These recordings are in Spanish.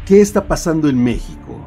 ¿Qué está pasando en México?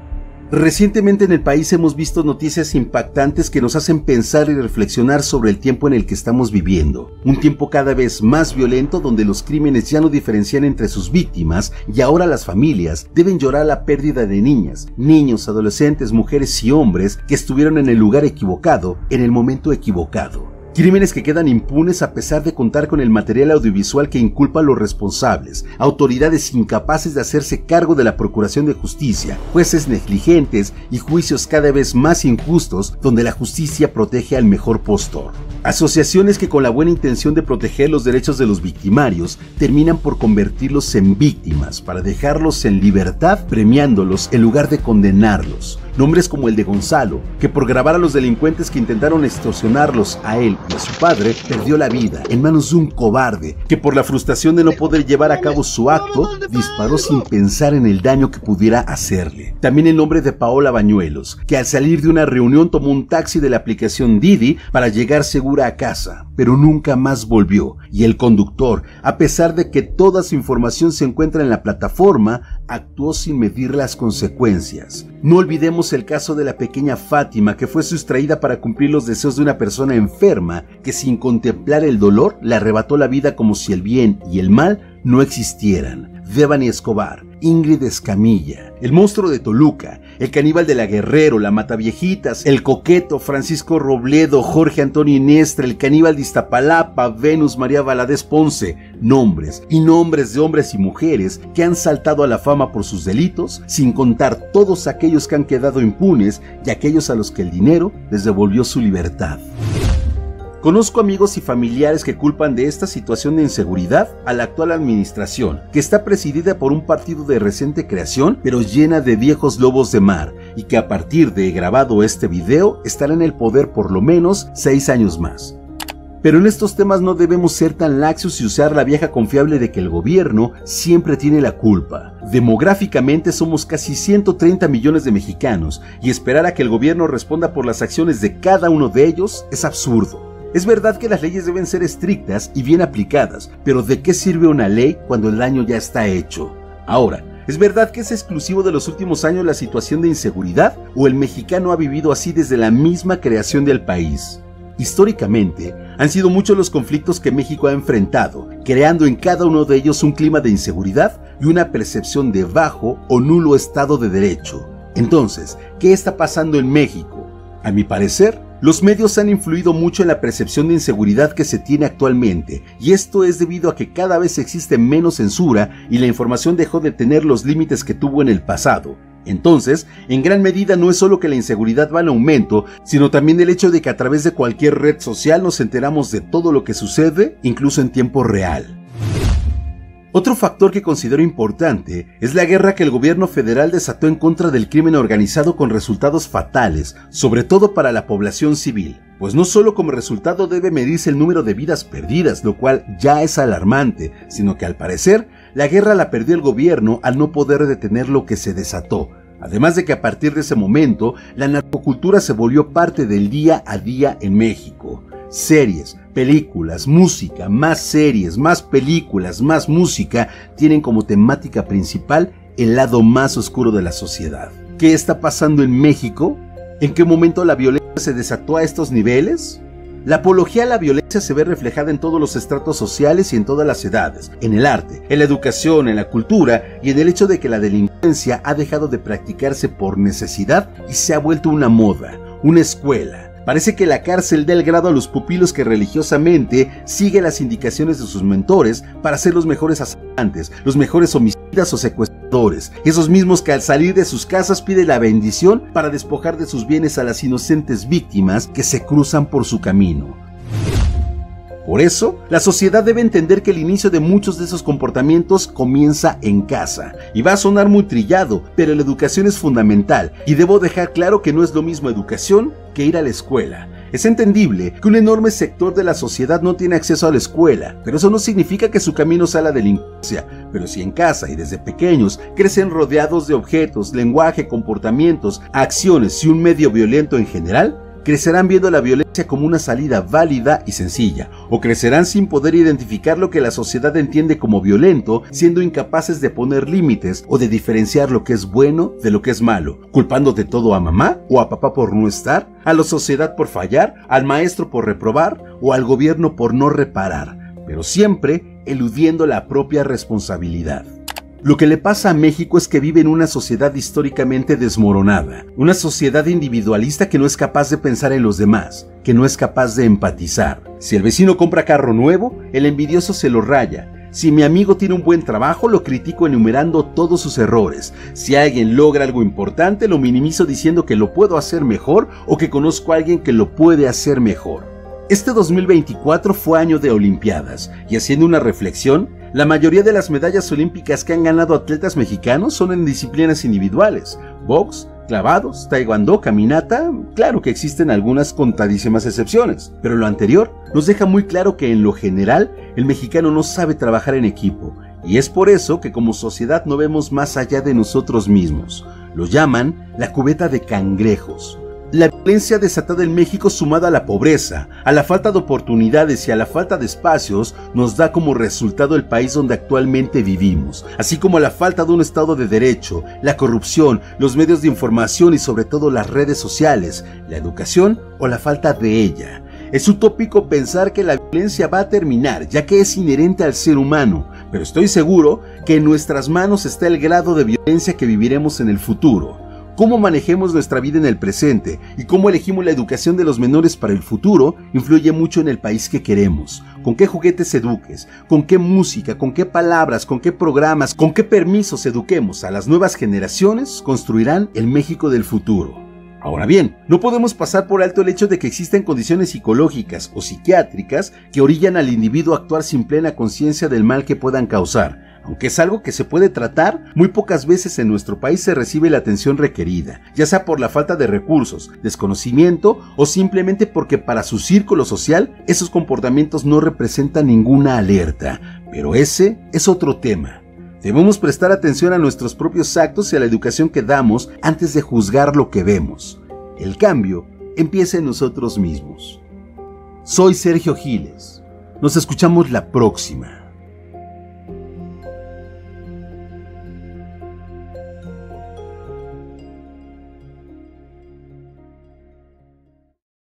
Recientemente en el país hemos visto noticias impactantes que nos hacen pensar y reflexionar sobre el tiempo en el que estamos viviendo. Un tiempo cada vez más violento donde los crímenes ya no diferencian entre sus víctimas y ahora las familias deben llorar la pérdida de niñas, niños, adolescentes, mujeres y hombres que estuvieron en el lugar equivocado, en el momento equivocado. Crímenes que quedan impunes a pesar de contar con el material audiovisual que inculpa a los responsables, autoridades incapaces de hacerse cargo de la procuración de justicia, jueces negligentes y juicios cada vez más injustos donde la justicia protege al mejor postor. Asociaciones que con la buena intención de proteger los derechos de los victimarios terminan por convertirlos en víctimas para dejarlos en libertad premiándolos en lugar de condenarlos. Nombres como el de Gonzalo, que por grabar a los delincuentes que intentaron extorsionarlos a él y a su padre, perdió la vida en manos de un cobarde que por la frustración de no poder llevar a cabo su acto, disparó sin pensar en el daño que pudiera hacerle. También el nombre de Paola Bañuelos, que al salir de una reunión tomó un taxi de la aplicación Didi para llegar segura a casa, pero nunca más volvió, y el conductor, a pesar de que toda su información se encuentra en la plataforma, actuó sin medir las consecuencias. No olvidemos el caso de la pequeña Fátima, que fue sustraída para cumplir los deseos de una persona enferma que sin contemplar el dolor le arrebató la vida como si el bien y el mal no existieran. Devani Escobar, Ingrid Escamilla, el monstruo de Toluca, el caníbal de la Guerrero, la Mataviejitas, el Coqueto, Francisco Robledo, Jorge Antonio Inestra, el caníbal de Iztapalapa, Venus María Valadez Ponce, nombres y nombres de hombres y mujeres que han saltado a la fama por sus delitos, sin contar todos aquellos que han quedado impunes y aquellos a los que el dinero les devolvió su libertad. Conozco amigos y familiares que culpan de esta situación de inseguridad a la actual administración, que está presidida por un partido de reciente creación, pero llena de viejos lobos de mar, y que a partir de grabado este video estará en el poder por lo menos 6 años más. Pero en estos temas no debemos ser tan laxos y usar la vieja confiable de que el gobierno siempre tiene la culpa. Demográficamente somos casi 130 millones de mexicanos, y esperar a que el gobierno responda por las acciones de cada uno de ellos es absurdo. Es verdad que las leyes deben ser estrictas y bien aplicadas, pero ¿de qué sirve una ley cuando el daño ya está hecho? Ahora, ¿es verdad que es exclusivo de los últimos años la situación de inseguridad o el mexicano ha vivido así desde la misma creación del país? Históricamente, han sido muchos los conflictos que México ha enfrentado, creando en cada uno de ellos un clima de inseguridad y una percepción de bajo o nulo estado de derecho. Entonces, ¿qué está pasando en México? A mi parecer, los medios han influido mucho en la percepción de inseguridad que se tiene actualmente, y esto es debido a que cada vez existe menos censura y la información dejó de tener los límites que tuvo en el pasado. Entonces, en gran medida no es solo que la inseguridad va en aumento, sino también el hecho de que a través de cualquier red social nos enteramos de todo lo que sucede, incluso en tiempo real. Otro factor que considero importante es la guerra que el gobierno federal desató en contra del crimen organizado con resultados fatales, sobre todo para la población civil. Pues no solo como resultado debe medirse el número de vidas perdidas, lo cual ya es alarmante, sino que al parecer la guerra la perdió el gobierno al no poder detener lo que se desató. Además de que a partir de ese momento, la narcocultura se volvió parte del día a día en México. Series, películas, música, más series, más películas, más música tienen como temática principal el lado más oscuro de la sociedad. ¿Qué está pasando en México? ¿En qué momento la violencia se desató a estos niveles? La apología a la violencia se ve reflejada en todos los estratos sociales y en todas las edades, en el arte, en la educación, en la cultura y en el hecho de que la delincuencia ha dejado de practicarse por necesidad y se ha vuelto una moda, una escuela. Parece que la cárcel da el grado a los pupilos que religiosamente sigue las indicaciones de sus mentores para ser los mejores asaltantes, los mejores homicidas o secuestradores, esos mismos que al salir de sus casas piden la bendición para despojar de sus bienes a las inocentes víctimas que se cruzan por su camino. Por eso, la sociedad debe entender que el inicio de muchos de esos comportamientos comienza en casa. Y va a sonar muy trillado, pero la educación es fundamental, y debo dejar claro que no es lo mismo educación que ir a la escuela. Es entendible que un enorme sector de la sociedad no tiene acceso a la escuela, pero eso no significa que su camino sea la delincuencia. Pero si en casa y desde pequeños crecen rodeados de objetos, lenguaje, comportamientos, acciones y un medio violento en general, crecerán viendo la violencia como una salida válida y sencilla, o crecerán sin poder identificar lo que la sociedad entiende como violento, siendo incapaces de poner límites o de diferenciar lo que es bueno de lo que es malo, culpando de todo a mamá o a papá por no estar, a la sociedad por fallar, al maestro por reprobar o al gobierno por no reparar, pero siempre eludiendo la propia responsabilidad. Lo que le pasa a México es que vive en una sociedad históricamente desmoronada, una sociedad individualista que no es capaz de pensar en los demás, que no es capaz de empatizar. Si el vecino compra carro nuevo, el envidioso se lo raya. Si mi amigo tiene un buen trabajo, lo critico enumerando todos sus errores. Si alguien logra algo importante, lo minimizo diciendo que lo puedo hacer mejor o que conozco a alguien que lo puede hacer mejor. Este 2024 fue año de Olimpiadas, y haciendo una reflexión, la mayoría de las medallas olímpicas que han ganado atletas mexicanos son en disciplinas individuales: box, clavados, taekwondo, caminata. Claro que existen algunas contadísimas excepciones, pero lo anterior nos deja muy claro que en lo general el mexicano no sabe trabajar en equipo, y es por eso que como sociedad no vemos más allá de nosotros mismos. Lo llaman la cubeta de cangrejos. La violencia desatada en México, sumada a la pobreza, a la falta de oportunidades y a la falta de espacios, nos da como resultado el país donde actualmente vivimos, así como la falta de un Estado de Derecho, la corrupción, los medios de información y sobre todo las redes sociales, la educación o la falta de ella. Es utópico pensar que la violencia va a terminar, ya que es inherente al ser humano, pero estoy seguro que en nuestras manos está el grado de violencia que viviremos en el futuro. Cómo manejemos nuestra vida en el presente y cómo elegimos la educación de los menores para el futuro influye mucho en el país que queremos. Con qué juguetes eduques, con qué música, con qué palabras, con qué programas, con qué permisos eduquemos a las nuevas generaciones construirán el México del futuro. Ahora bien, no podemos pasar por alto el hecho de que existen condiciones psicológicas o psiquiátricas que orillan al individuo a actuar sin plena conciencia del mal que puedan causar. Aunque es algo que se puede tratar, muy pocas veces en nuestro país se recibe la atención requerida, ya sea por la falta de recursos, desconocimiento o simplemente porque para su círculo social esos comportamientos no representan ninguna alerta. Pero ese es otro tema. Debemos prestar atención a nuestros propios actos y a la educación que damos antes de juzgar lo que vemos. El cambio empieza en nosotros mismos. Soy Sergio Giles. Nos escuchamos la próxima.